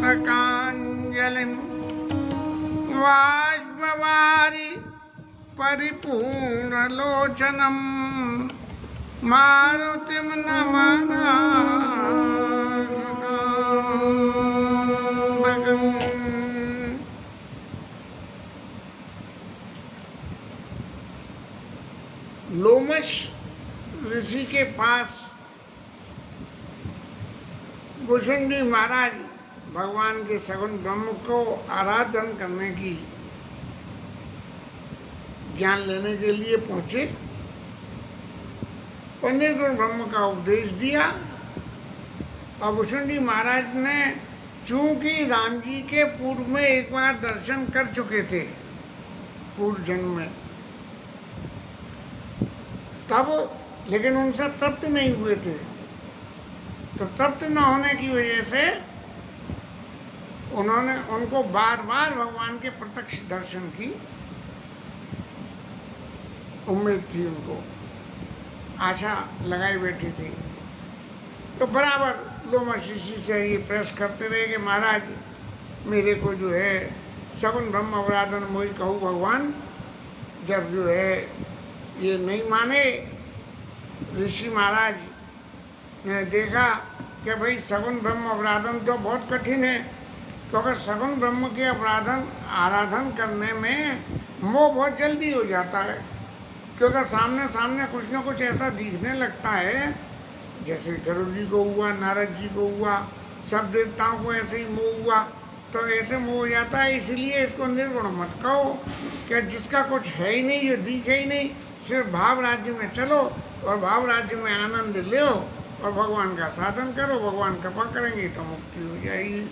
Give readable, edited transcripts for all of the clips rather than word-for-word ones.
तारकाञ्जलिं बाष्पवारि परिपूर्णलोचनं मारुतिं नमामि। लोमश ऋषि के पास भुशुंडी महाराज भगवान के सगुण ब्रह्म को आराधन करने की ज्ञान लेने के लिए पहुंचे और निर्गुण ब्रह्म का उपदेश दिया। और भुशुंडी महाराज ने चूंकि राम जी के पूर्व में एक बार दर्शन कर चुके थे पूर्व जन्म में, तब लेकिन उनसे तृप्त नहीं हुए थे, तो तृप्त न होने की वजह से उनको बार बार भगवान के प्रत्यक्ष दर्शन की उम्मीद थी, उनको आशा लगाई बैठी थी। तो बराबर लोमश ऋषि से ये प्रयास करते रहे कि महाराज मेरे को जो है सगुण ब्रह्म अवराधन मोहि कहूँ भगवान। जब जो है ये नहीं माने, ऋषि महाराज ने देखा कि भाई सगुण ब्रह्म अवराधन तो बहुत कठिन है, क्योंकि सगुण ब्रह्म के आराधन करने में मोह बहुत जल्दी हो जाता है, क्योंकि सामने सामने कुछ न कुछ ऐसा दिखने लगता है, जैसे गरुड़ जी को हुआ, नारद जी को हुआ, सब देवताओं को ऐसे ही मोह हुआ, तो ऐसे मोह हो जाता है। इसलिए इसको निर्गुण मत कहो कि जिसका कुछ है ही नहीं, जो दिखे ही नहीं, सिर्फ भाव राज्य में चलो और भाव राज्य में आनंद लो और भगवान का साधन करो, भगवान कृपा करेंगे तो मुक्ति हो जाएगी।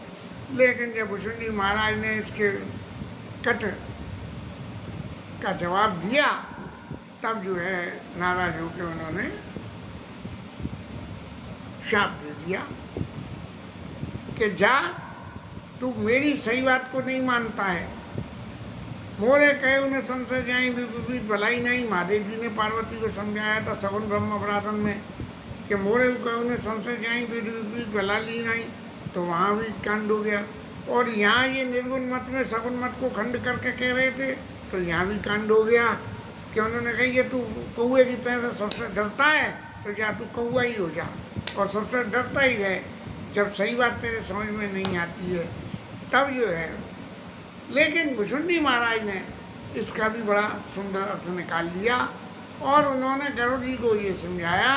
लेकिन जब भुशुंडी महाराज ने इसके कट का जवाब दिया, तब जो है नाराज होकर उन्होंने शाप दे दिया कि जा, तू मेरी सही बात को नहीं मानता है। मोरे कहे उन्हें संशय जाई विपरीत भलाई नहीं। महादेव जी ने पार्वती को समझाया था सगुण ब्रह्म अपराधन में कि मोरे कहे उन्हें संशय जाई विपरीत भलाई नहीं, तो वहाँ भी कांड हो गया। और यहाँ ये निर्गुण मत में सगुण मत को खंड करके कह रहे थे, तो यहाँ भी कांड हो गया कि उन्होंने कही कि तू कौए की तरह से सबसे डरता है, तो जा तू कौआ ही हो जा और सबसे डरता ही रहे। जब सही बात तेरे समझ में नहीं आती है तब जो है। लेकिन भुशुंडी महाराज ने इसका भी बड़ा सुंदर अर्थ निकाल लिया और उन्होंने गरुड़ जी को ये समझाया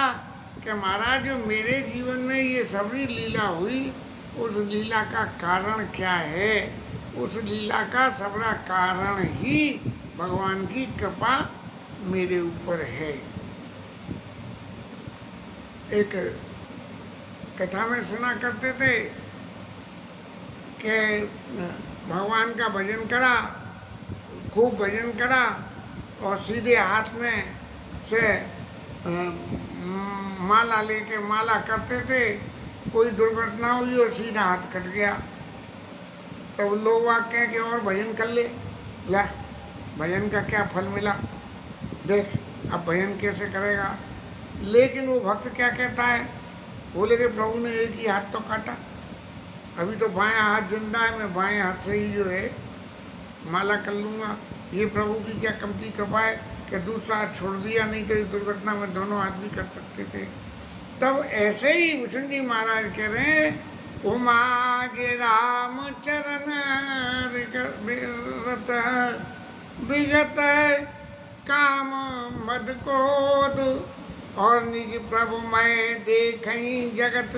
कि महाराज जो मेरे जीवन में ये सबरी लीला हुई, उस लीला का कारण क्या है? उस लीला का सबरा कारण ही भगवान की कृपा मेरे ऊपर है। एक कथा में सुना करते थे कि भगवान का भजन करा, खूब भजन करा और सीधे हाथ में से माला लेके माला करते थे, कोई दुर्घटना हुई और सीधा हाथ कट गया। तो लोग कहें कि और भजन कर ले, ला भजन का क्या फल मिला, देख अब भजन कैसे करेगा। लेकिन वो भक्त क्या कहता है, बोले कि प्रभु ने एक ही हाथ तो काटा, अभी तो बायां हाथ जिंदा है, मैं बाएं हाथ से ही जो है माला कर लूँगा। ये प्रभु की क्या कमती कृपा है कि दूसरा हाथ छोड़ दिया, नहीं तो इस दुर्घटना में दोनों हाथ भी कर सकते थे। तब ऐसे ही भुशुंडी महाराज कह रहे हैं, उमा जे राम चरण विगत काम मद क्रोध और निज प्रभु मैं देखई जगत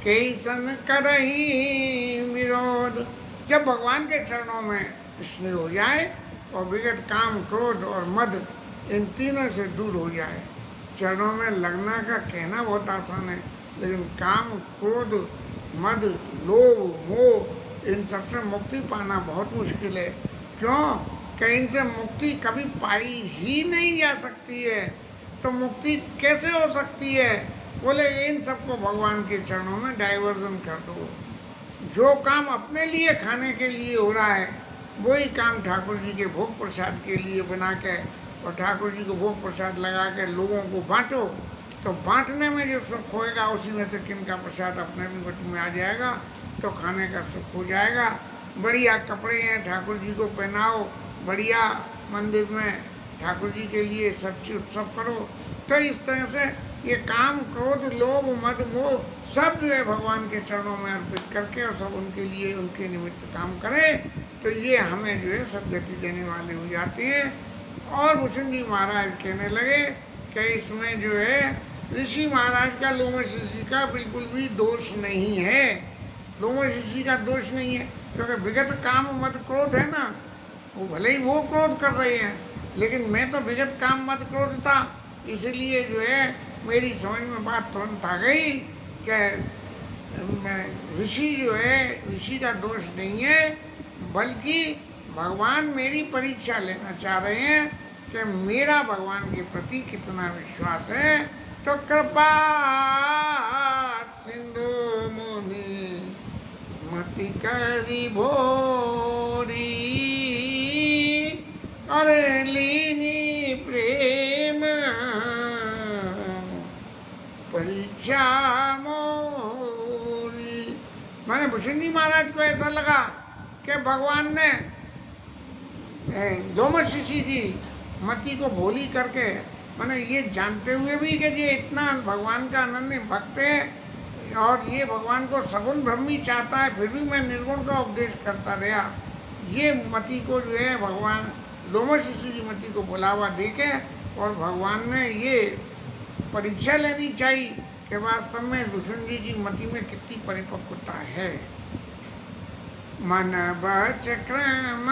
कैसन करही विरोध। जब भगवान के चरणों में स्नेह हो जाए और विगत काम क्रोध और मद इन तीनों से दूर हो जाए। चरणों में लगना का कहना बहुत आसान है, लेकिन काम क्रोध मद लोभ मोह इन सब से मुक्ति पाना बहुत मुश्किल है। क्यों? कि इनसे मुक्ति कभी पाई ही नहीं जा सकती है। तो मुक्ति कैसे हो सकती है? बोले इन सबको भगवान के चरणों में डाइवर्जन कर दो। जो काम अपने लिए खाने के लिए हो रहा है, वही काम ठाकुर जी के भोग प्रसाद के लिए बना के और ठाकुर जी को भोग प्रसाद लगा के लोगों को बांटो। तो बांटने में जो सुख होएगा उसी में से किन का प्रसाद अपने भी बट में आ जाएगा, तो खाने का सुख हो जाएगा। बढ़िया कपड़े हैं ठाकुर जी को पहनाओ, बढ़िया मंदिर में ठाकुर जी के लिए सब चीज उत्सव करो। तो इस तरह से ये काम क्रोध लोभ मद मोह सब जो है भगवान के चरणों में अर्पित करके और सब उनके लिए उनके निमित्त काम करें, तो ये हमें जो है सद्गति देने वाले हो जाते हैं। और भुचुंडी महाराज कहने लगे कि इसमें जो है ऋषि महाराज का लोमश ऋषि का बिल्कुल भी दोष नहीं है, लोमश ऋषि का दोष नहीं है, क्योंकि विगत काम मद क्रोध है ना, वो भले ही वो क्रोध कर रहे हैं, लेकिन मैं तो विगत काम मद क्रोध था, इसलिए जो है मेरी समझ में बात तुरंत आ गई कि ऋषि जो है ऋषि का दोष नहीं है, बल्कि भगवान मेरी परीक्षा लेना चाह रहे हैं कि मेरा भगवान के प्रति कितना विश्वास है। तो कृपा सिंधु मुनि मति करी भोरी, अरे लीनी प्रेम परीक्षा मोरी। मैंने भुचुंडी महाराज को ऐसा लगा कि भगवान ने लोमश ऋषि की मति को भोली करके, मैंने ये जानते हुए भी कि ये इतना भगवान का अनन्य भक्त है और ये भगवान को सगुण ब्रह्मी चाहता है, फिर भी मैं निर्गुण का उपदेश करता रहा, ये मति को जो है भगवान लोमश ऋषि की मति को बुलावा दे के और भगवान ने ये परीक्षा लेनी चाहिए कि वास्तव में भुचुंडी जी मति में कितनी परिपक्वता है। मन बचक्रम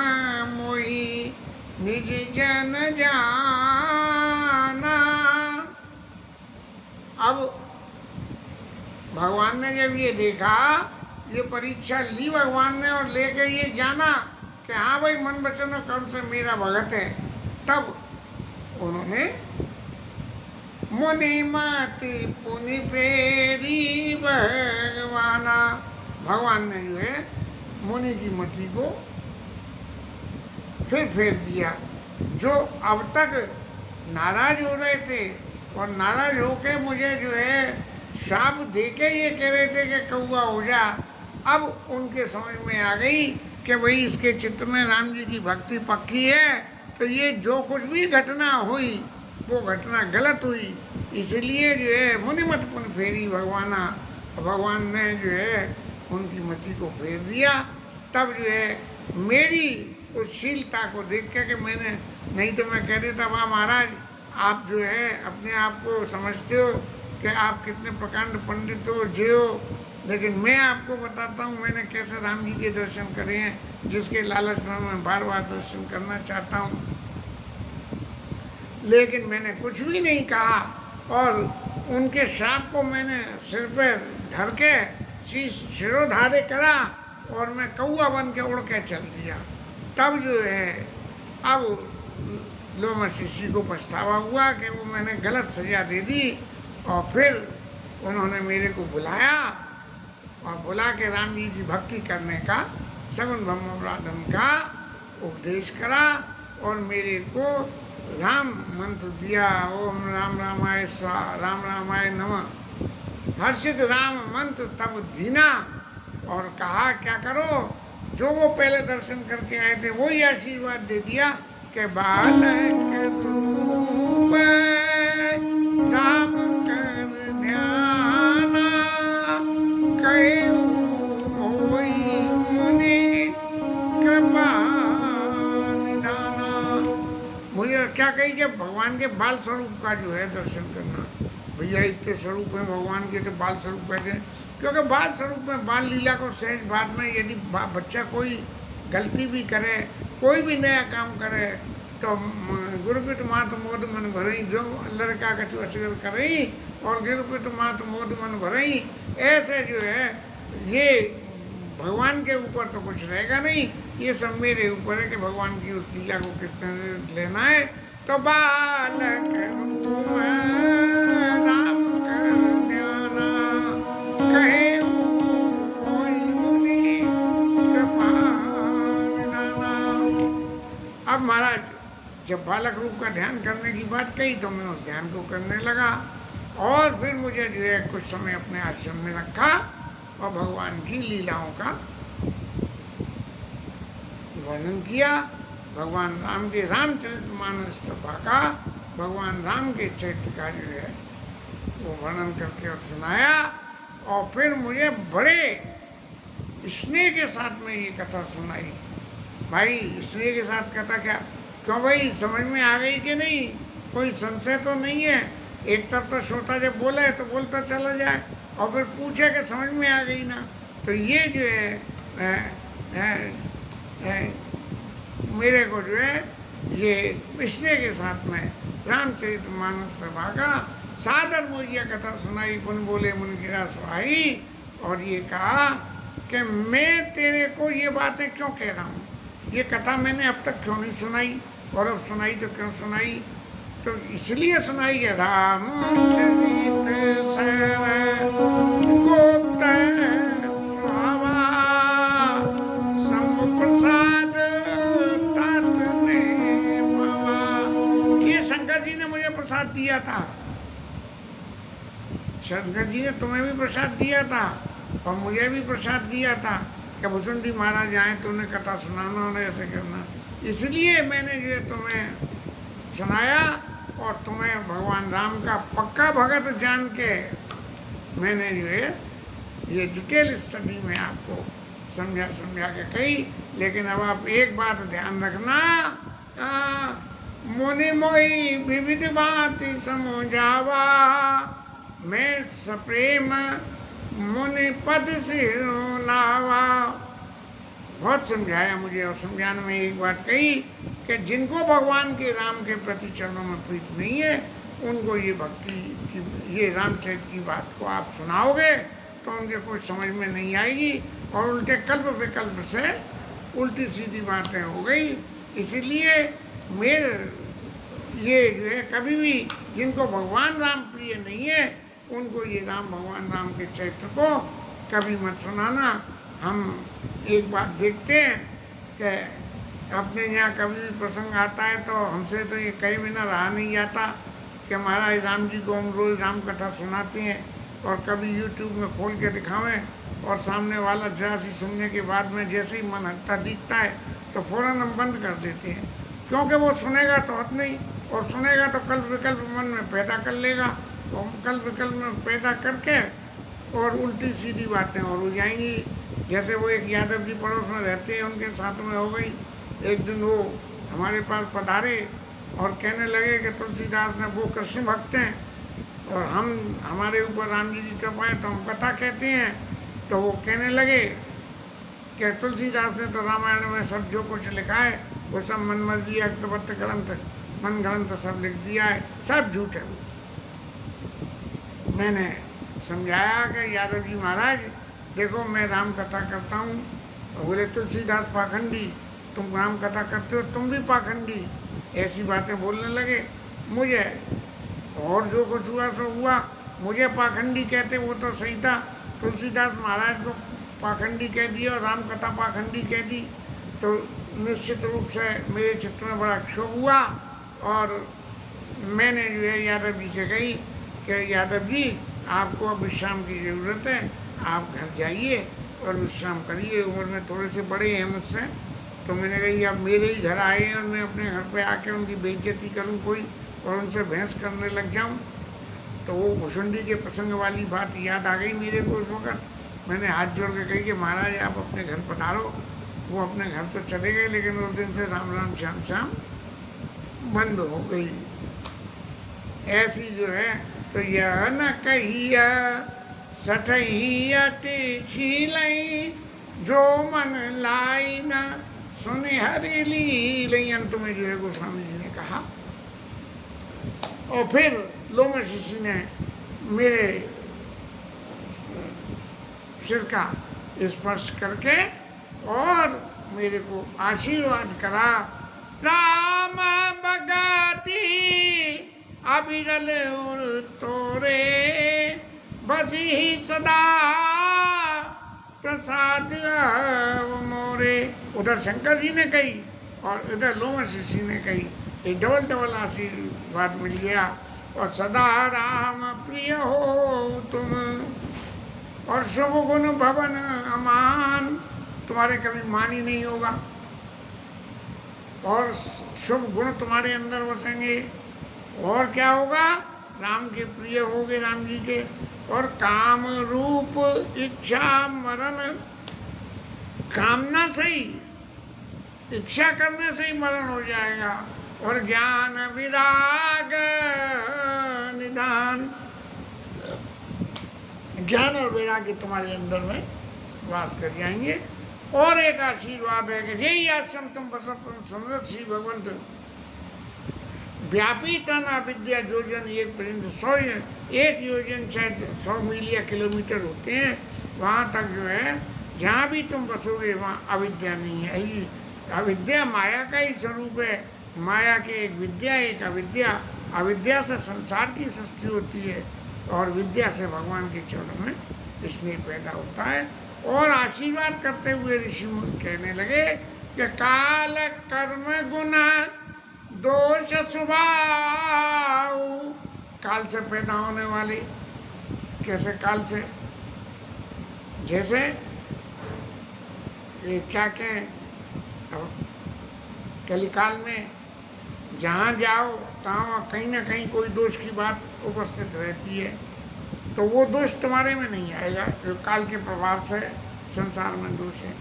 मोहि निज जन जाना। अब भगवान ने जब ये देखा, ये परीक्षा ली भगवान ने और लेके ये जाना कि हाँ भाई मन वचन और कर्म से मेरा भगत है, तब उन्होंने मुनि मति पुनि फेरी भगवाना, भगवान ने जो है मुनि की मति को फिर फेर दिया। जो अब तक नाराज हो रहे थे और नाराज होके मुझे जो है श्राप देके ये कह रहे थे कि कौआ हो जा, अब उनके समझ में आ गई कि भाई इसके चित्त में राम जी की भक्ति पक्की है, तो ये जो कुछ भी घटना हुई वो घटना गलत हुई, इसलिए जो है मुनि मत पुन फेरी भगवाना, भगवान ने जो है उनकी मति को फेर दिया। तब जो है मेरी उस शीलता को देख के कि मैंने, नहीं तो मैं कह देता वाह महाराज आप जो है अपने आप को समझते हो कि आप कितने प्रकांड पंडित हो जे हो, लेकिन मैं आपको बताता हूँ मैंने कैसे राम जी के दर्शन करे हैं, जिसके लालच में मैं बार बार दर्शन करना चाहता हूँ। लेकिन मैंने कुछ भी नहीं कहा और उनके श्राप को मैंने सिर पे धर के शिरोधार्य करा और मैं कौआ बन के उड़ के चल दिया। तब जो है अब लोमश ऋषि को पछतावा हुआ कि वो मैंने गलत सजा दे दी, और फिर उन्होंने मेरे को बुलाया और बुला के राम जी की भक्ति करने का सगुण ब्रह्मराधन का उपदेश करा और मेरे को राम मंत्र दिया, ओम राम रामाय स्वाहा राम रामाय नमः। हर्षित राम मंत्र तब दीना और कहा क्या करो, जो वो पहले दर्शन करके आए थे वही आशीर्वाद दे दिया कि बालक रूप राम कर ध्याना, होई मुनि कृपा निधाना। मुझे क्या कही कि भगवान के बाल स्वरूप का जो है दर्शन करना, भैया इतने स्वरूप हैं भगवान के, तो बाल स्वरूप कहते हैं, क्योंकि बाल स्वरूप में बाल लीला को सहज बाद में यदि बच्चा कोई गलती भी करे, कोई भी नया काम करे, तो गुरुपित मात मोद मन भरई, जो लड़का कछु अचगल करई और गुरुपित मात मोद मन भरई, ऐसे जो है ये भगवान के ऊपर तो कुछ रहेगा नहीं, ये सब मेरे ऊपर है कि भगवान की उस लीला को किस तरह से लेना है। तो बालक रूप राम कर ध्याना, कहे होई मुनि कृपा निधाना। अब महाराज जब बालक रूप का ध्यान करने की बात कही तो मैं उस ध्यान को करने लगा। और फिर मुझे जो है कुछ समय अपने आश्रम में रखा और भगवान की लीलाओं का वर्णन किया। भगवान राम के रामचरितमानस का भगवान राम के चरित्र का जो है वो वर्णन करके और सुनाया। और फिर मुझे बड़े स्नेह के साथ में ये कथा सुनाई। भाई स्नेह के साथ कथा क्या, क्यों भाई समझ में आ गई कि नहीं, कोई संशय तो नहीं है। एक तरफ तो श्रोता जब बोला है तो बोलता चला जाए और फिर पूछे कि समझ में आ गई ना। तो ये जो है मेरे को जो है ये स्नेह के साथ में रामचरितमानस सभा का सादर मुझे कथा सुनाई। पुन बोले मुन गिरा सुहाई, और ये कहा कि मैं तेरे को ये बातें क्यों कह रहा हूँ, ये कथा मैंने अब तक क्यों नहीं सुनाई, और अब सुनाई तो क्यों सुनाई, तो इसलिए सुनाई है रामचरित सर गोप्त सुहावा सम प्रसाद तात ने पावा। ये शंकर जी ने मुझे प्रसाद दिया था, शंकर जी ने तुम्हें भी प्रसाद दिया था और मुझे भी प्रसाद दिया था कि भुसुंडी महाराज आए तो उन्हें कथा सुनाना, उन्हें ऐसे करना। इसलिए मैंने जो है तुम्हें सुनाया और तुम्हें भगवान राम का पक्का भगत जान के मैंने जो है ये डिटेल स्टडी में आपको समझा के कही। लेकिन अब आप एक बात ध्यान रखना, मुनि मोहि विविध बात समझावा, मैं सप्रेम मुनि पद से नावा। बहुत समझाया मुझे, और समझाने में एक बात कही कि जिनको भगवान के राम के प्रति चरणों में प्रीति नहीं है उनको ये भक्ति की, ये रामचरित की बात को आप सुनाओगे तो उनके कुछ समझ में नहीं आएगी और उल्टे कल्प विकल्प से उल्टी सीधी बातें हो गई। इसीलिए मेरे ये जो है कभी भी जिनको भगवान राम प्रिय नहीं है उनको ये भगवान राम के चरित्र को कभी मत सुनाना। हम एक बात देखते हैं कि अपने यहाँ कभी भी प्रसंग आता है तो हमसे तो ये कई बिना रहा नहीं जाता कि महाराज राम जी को हम रोज़ राम कथा सुनाते हैं और कभी यूट्यूब में खोल के दिखावें और सामने वाला जरा सी सुनने के बाद में जैसे ही मन हटता दिखता है तो फ़ौरन हम बंद कर देते हैं, क्योंकि वो सुनेगा तो हट नहीं, और सुनेगा तो कल्प विकल्प मन में पैदा कर लेगा, और कल्प विकल्प में पैदा करके और उल्टी सीधी बातें और हो जाएंगी। जैसे वो एक यादव जी पड़ोस में रहते हैं, उनके साथ में हो गई। एक दिन वो हमारे पास पधारे और कहने लगे कि तुलसीदास ने, वो कृष्ण भक्त हैं और हमारे ऊपर राम जी की कृपा है तो हम कथा कहते हैं। तो वो कहने लगे कि तुलसीदास ने तो रामायण में सब जो कुछ लिखा है वो सब मन मर्जी अर्थवत्त ग्रंथ मन ग्रंथ सब लिख दिया है, सब झूठ है। मैंने समझाया कि यादव जी महाराज देखो मैं राम कथा करता हूँ। बोले तुलसीदास पाखंडी, तुम राम कथा करते हो तुम भी पाखंडी, ऐसी बातें बोलने लगे मुझे। और जो कुछ हुआ सो हुआ, मुझे पाखंडी कहते वो तो सही था, तुलसीदास महाराज को पाखंडी कह दिया और राम कथा पाखंडी कह दी तो निश्चित रूप से मेरे चित्त में बड़ा क्षोभ हुआ। और मैंने जो है यादव जी से कही कि यादव जी आपको अब विश्राम की ज़रूरत है, आप घर जाइए और विश्राम करिए। उम्र में थोड़े से बड़े हैं मुझसे, तो मैंने कही अब मेरे ही घर आए और मैं अपने घर पे आके उनकी बेइज्जती करूं कोई और उनसे बहस करने लग जाऊं। तो वो भुसुंडी के प्रसंग वाली बात याद आ गई मेरे को उस वक़्त। मैंने हाथ जोड़ के कही कि महाराज आप अपने घर पधारो। वो अपने घर तो चले गए, लेकिन उस दिन से राम राम श्याम श्याम बंद हो गई। ऐसी जो है तो यह न कहिया सठहियत शीलई, जो मन लाई न सुने हरि लीलई। अंत में जो है गोस्वामी जी ने कहा। और फिर लोमश ऋषि ने मेरे सिर का स्पर्श करके और मेरे को आशीर्वाद करा। राम बगाती अबिरल उर तोरे, बसी ही सदा प्रसाद मोरे। उधर शंकर जी ने कही और इधर लोमश ऋषि ने कही, ये डबल आशीर्वाद मिल गया। और सदा राम प्रिय हो तुम, और शुभ गुण भवन अमान, तुम्हारे कभी मान ही नहीं होगा, और शुभ गुण तुम्हारे अंदर बसेंगे। और क्या होगा, राम के प्रिय होगे, राम जी के, और काम रूप इच्छा मरण, कामना से ही, इच्छा करने से ही मरण हो जाएगा, और ज्ञान विराग निधान, ज्ञान और वैराग्य तुम्हारे अंदर में वास कर जाएंगे। और एक आशीर्वाद है कि यही आश्रम तुम बस सुंदर श्री भगवंत व्यापी तन अविद्या योजन एक पर्यंत 100 एक योजन शायद 100 मील या किलोमीटर होते हैं, वहाँ तक जो है जहाँ भी तुम बसोगे वहाँ अविद्या नहीं है। ही अविद्या माया का ही स्वरूप है, माया की एक विद्या एक अविद्या, अविद्या से संसार की सृष्टि होती है और विद्या से भगवान के चरणों में स्नेह पैदा होता है। और आशीर्वाद करते हुए ऋषि कहने लगे कि काल कर्म गुना दोष स्वभाव, काल से पैदा होने वाले, कैसे काल से, जैसे ये क्या कहें, अब कलिकाल में जहाँ जाओ तहाँ कहीं ना कहीं कोई दोष की बात उपस्थित रहती है, तो वो दोष तुम्हारे में नहीं आएगा जो काल के प्रभाव से संसार में दोष है।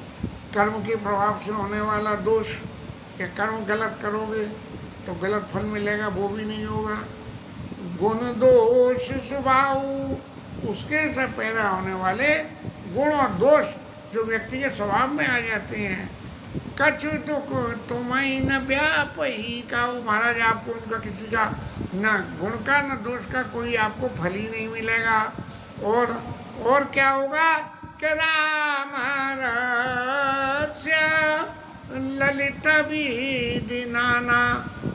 कर्म के प्रभाव से होने वाला दोष, कि कर्म गलत करोगे तो गलत फल मिलेगा, वो भी नहीं होगा। गुण दोष स्वभाव, उसके से पैदा होने वाले गुण और दोष जो व्यक्ति के स्वभाव में आ जाते हैं। कछु दुख तुम्हें न व्यापही का, महाराज आपको उनका किसी का न गुण का न दोष का कोई आपको फल ही नहीं मिलेगा। और क्या होगा कि राम ललित विधि नाना,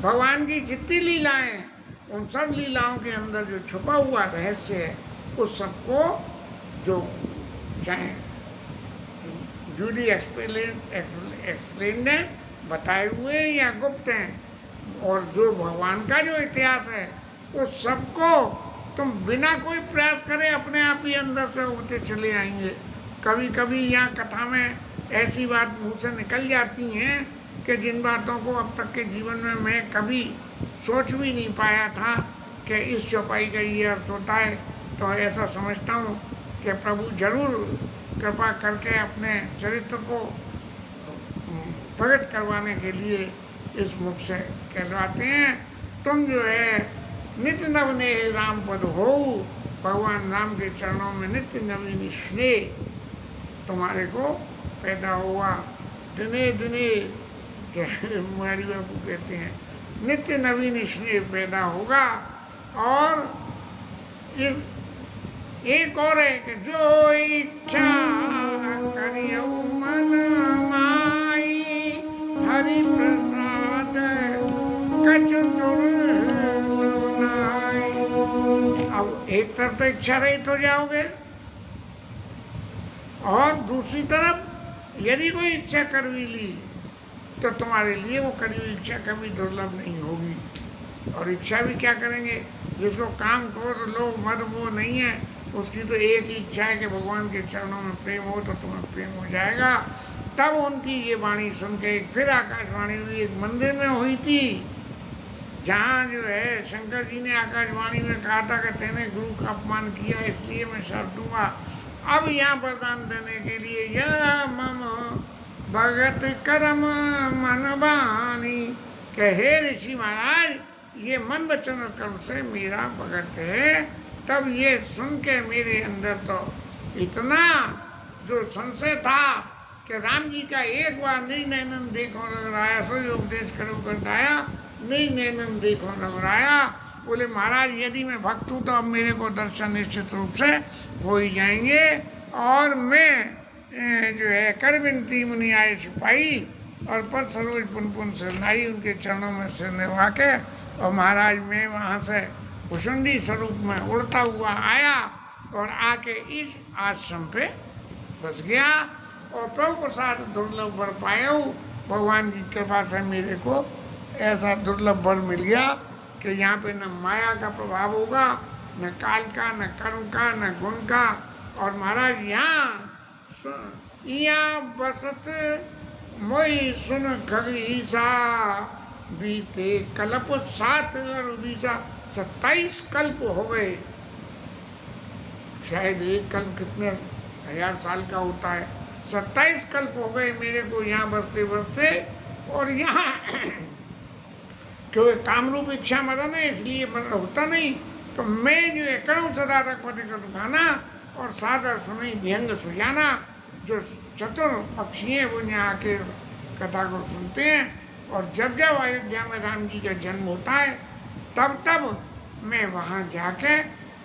भगवान की जितनी लीलाएं, उन सब लीलाओं के अंदर जो छुपा हुआ रहस्य है, उस सबको जो चाहे जूडी एक्सप्लेन है, बताए हुए या गुप्त हैं, और जो भगवान का जो इतिहास है उस सबको तुम बिना कोई प्रयास करे अपने आप ही अंदर से होते चले आएंगे। कभी कभी यहाँ कथा में ऐसी बात मुँह से निकल जाती हैं कि जिन बातों को अब तक के जीवन में मैं कभी सोच भी नहीं पाया था कि इस चौपाई का ये अर्थ होता है। तो ऐसा समझता हूँ कि प्रभु जरूर कृपा करके अपने चरित्र को प्रकट करवाने के लिए इस मुख से कहलवाते हैं। तुम जो है नित्य नवने राम पद हो, भगवान राम के चरणों में नित्य नवीन स्नेह तुम्हारे को पैदा हुआ। दिने दिने मुरारी बाबू कहते हैं नित्य नवीन स्नेह पैदा होगा। और इस एक और है कि जो इच्छा करियो मन माई, हरि प्रसाद कछु दुर्लभ नाई। अब एक तरफ तो इच्छा रहित हो जाओगे, और दूसरी तरफ यदि कोई इच्छा कर भी ली तो तुम्हारे लिए वो करी हुई इच्छा कभी दुर्लभ नहीं होगी। और इच्छा भी क्या करेंगे, जिसको काम क्रोध लोभ मद मोह नहीं है, उसकी तो एक ही इच्छा है कि भगवान के चरणों में प्रेम हो, तो तुम्हें प्रेम हो जाएगा। तब उनकी ये वाणी सुन के एक फिर आकाशवाणी हुई, एक मंदिर में हुई थी, जहाँ जो है शंकर जी ने आकाशवाणी में कहा था कि तेने गुरु का अपमान किया इसलिए मैं श्राप दूंगा। अब यहाँ वरदान देने के लिए यह मम भगत कर्म मन बानी, कहे ऋषि महाराज ये मन वचन और कर्म से मेरा भगत है। तब ये सुन के मेरे अंदर तो इतना जो संशय था कि राम जी का एक बार नहीं नैनन देखो लगाया, सोई उपदेश करो कर दाया, नहीं नैनन देखो लगाया। बोले महाराज यदि मैं भक्त हूँ तो अब मेरे को दर्शन निश्चित रूप से हो ही जाएंगे। और मैं जो है कर विनती मुनि आए सिपाही, और पर सरोज पुन पुन सिरनाई, उनके चरणों में सिर निभा के, और महाराज मैं वहाँ से भुषुंडी स्वरूप में उड़ता हुआ आया और आके इस आश्रम पे बस गया। और प्रभु प्रसाद दुर्लभ वर पाया हूँ, भगवान की कृपा से मेरे को ऐसा दुर्लभ वर मिल गया कि यहाँ पे न माया का प्रभाव होगा, न काल का, न कर्म का, न गुण का। और महाराज यहाँ बसत मोई सुन खगीसा, बीते कल्प 7 और 27 कल्प हो गए। शायद एक कल्प कितने 1000 साल का होता है। 27 कल्प हो गए मेरे को यहाँ बसते बसते। और यहाँ क्योंकि कामरूप इच्छा मरण है, इसलिए मरण होता नहीं। तो मैं जो है करूँ सदा तक पति का दुखाना, और सादर सुनई व्यंग सुजाना। जो चतुर पक्षी हैं वो यहाँ आके कथा को सुनते हैं। और जब जब अयोध्या में राम जी का जन्म होता है, तब तब मैं वहाँ जाके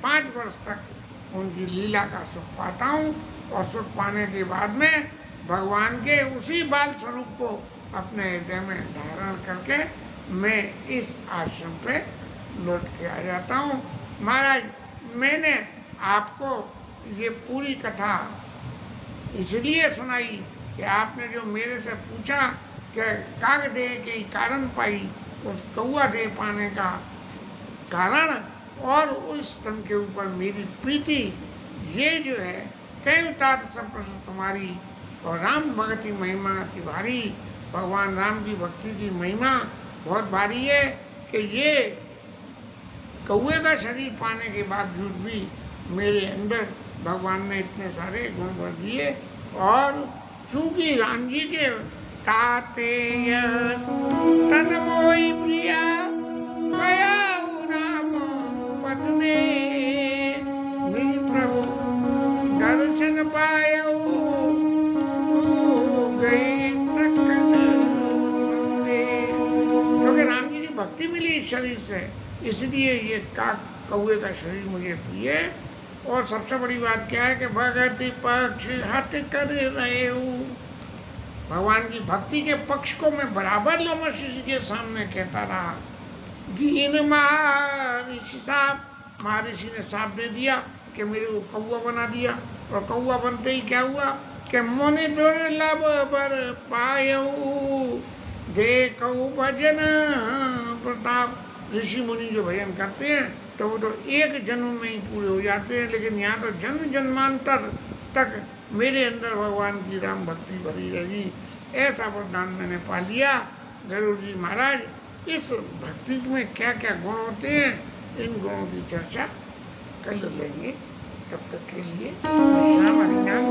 5 वर्ष तक उनकी लीला का सुख पाता हूँ। और सुख पाने के बाद में भगवान के उसी बाल स्वरूप को अपने हृदय में धारण करके मैं इस आश्रम पे लौट के आ जाता हूँ। महाराज, मैंने आपको ये पूरी कथा इसलिए सुनाई कि आपने जो मेरे से पूछा कि काग दे के कारण पाई, उस कौआ दे पाने का कारण और उस स्तन के ऊपर मेरी प्रीति, ये जो है कई उतार सब प्रश्न तुम्हारी। और राम भगति महिमा अति भारी। भगवान राम की भक्ति की महिमा बहुत भारी है कि ये कौए का शरीर पाने के बावजूद भी मेरे अंदर भगवान ने इतने सारे गुण भर दिए। और चूंकि राम जी के ताते तन मोई प्रिया गया राम पद ने, निज प्रभु दर्शन पायो गए सकल संदेह। क्योंकि राम जी की भक्ति मिली इस शरीर से, इसलिए ये कौए का शरीर मुझे प्रिय है। और सबसे बड़ी बात क्या है कि भगति पक्ष हट कर रहे हो। भगवान की भक्ति के पक्ष को मैं बराबर लोमहर्षि के सामने कहता रहा। दीन महर्षि साहब, महर्षि ने साफ दे दिया कि मेरे को कौआ बना दिया। और कौआ बनते ही क्या हुआ कि मुनि दुर्लभ बर पायो, देखो भजन प्रताप। ऋषि मुनि जो भजन करते हैं तो वो तो एक जन्म में ही पूरे हो जाते हैं, लेकिन यहाँ तो जन्म जन्मांतर तक मेरे अंदर भगवान की राम भक्ति भरी रहेगी। ऐसा वरदान मैंने पा लिया। गरुड़ जी महाराज, इस भक्ति में क्या क्या गुण होते हैं, इन गुणों की चर्चा कल लेंगे। तब तक के लिए श्याम हरि नाम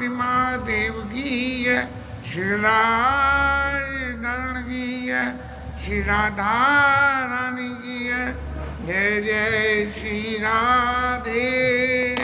महादेव की है, श्री राज नारायण की है, श्री राधा रानी की है। जय जय श्री राधे।